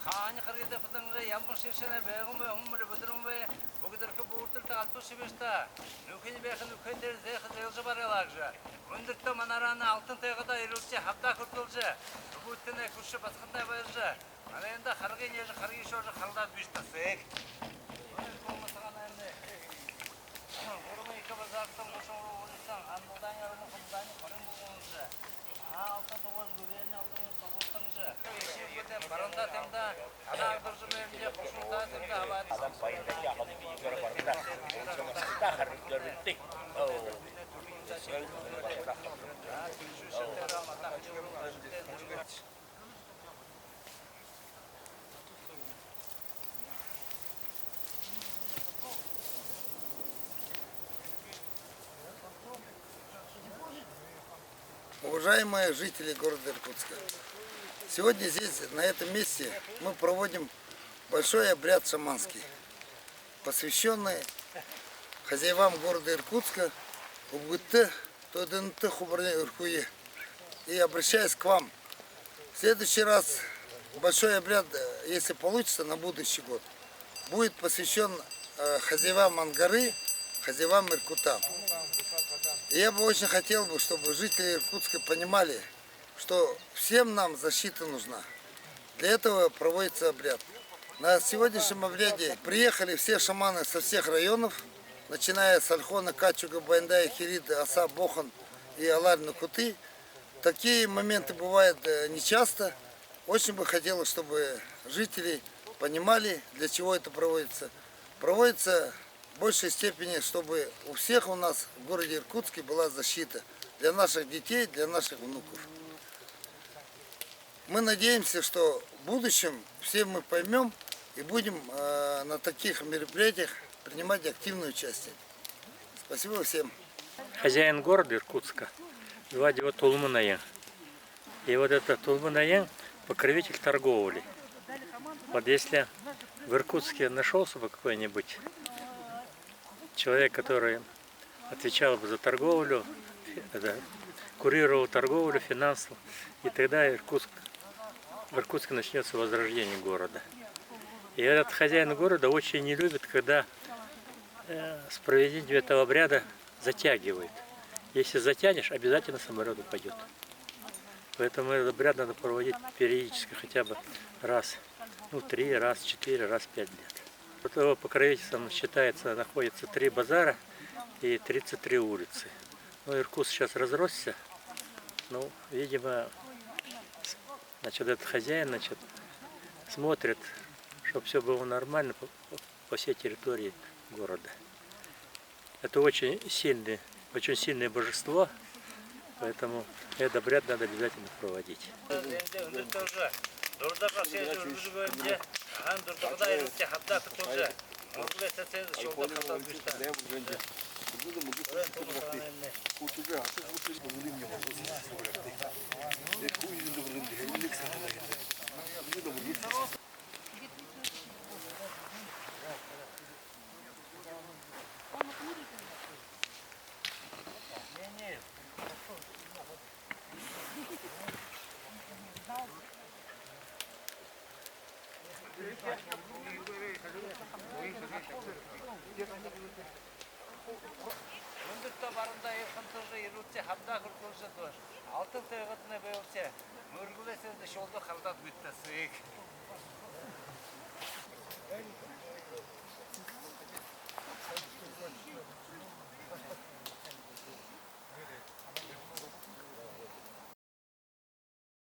Хани харгида фатанга ямбан шишена бегум бе хумре бедрум бе богдерке бууртылта алту сибешта нүкени бехин нүкендер зех зелжа баралагжа өндөртө манараны алтын тайгада ирүче хабда куртулжа бутыне куршы баскандай байжа ана энде харгы неже харгы шожа халда биштасек Урмай кабазактан ошол улисан андан ярымы кымдан кырым болгонжа алтын тогоз гүберни алтын тогоздыңжа ишибетен баранда темда ана агдыржы менде кошулта темда абад адам пайдасы акылы бийгөр барында та харыктыр битти Уважаемые жители города Иркутска, сегодня здесь, на этом месте, мы проводим большой обряд шаманский, посвященный хозяевам города Иркутска, и обращаясь к вам, в следующий раз большой обряд, если получится, на будущий год, будет посвящен хозяевам Ангары, хозяевам Иркута. И я бы очень хотел, чтобы жители Иркутска понимали, что всем нам защита нужна. Для этого проводится обряд. На сегодняшнем обряде приехали все шаманы со всех районов, начиная с Альхона, Качуга, Бандая, Хирида, Аса, Бохан и Аларь-Накуты. Такие моменты бывают нечасто. Очень бы хотелось, чтобы жители понимали, для чего это проводится. Проводится в большей степени, чтобы у всех у нас в городе Иркутске была защита для наших детей, для наших внуков. Мы надеемся, что в будущем все мы поймем и будем на таких мероприятиях принимать активное участие. Спасибо всем. Хозяин города Иркутска, звать его Тулмунаян. И вот этот Тулмунаян покровитель торговли. Вот если в Иркутске нашелся бы какой-нибудь человек, который отвечал бы за торговлю, курировал торговлю, финансов, и тогда в Иркутске начнется возрождение города. И этот хозяин города очень не любит, когда с проведением этого обряда затягивает. Если затянешь, обязательно самолет упадет. Поэтому этот обряд надо проводить периодически, хотя бы раз, 3, раз, 4, раз 5 лет. Под его покровительством считается, находится 3 базара и 33 улицы. Но Иркутск сейчас разросся, видимо, этот хозяин, смотрит, чтобы все было нормально по всей территории города. Это очень сильное божество, поэтому этот обряд надо обязательно проводить. Өндөртө барында ыркынтыжы ирүче хабда куртулжа дош. Алтын тыгытны бейлче. Мөргүлесенде шолдо халдат бүттесек.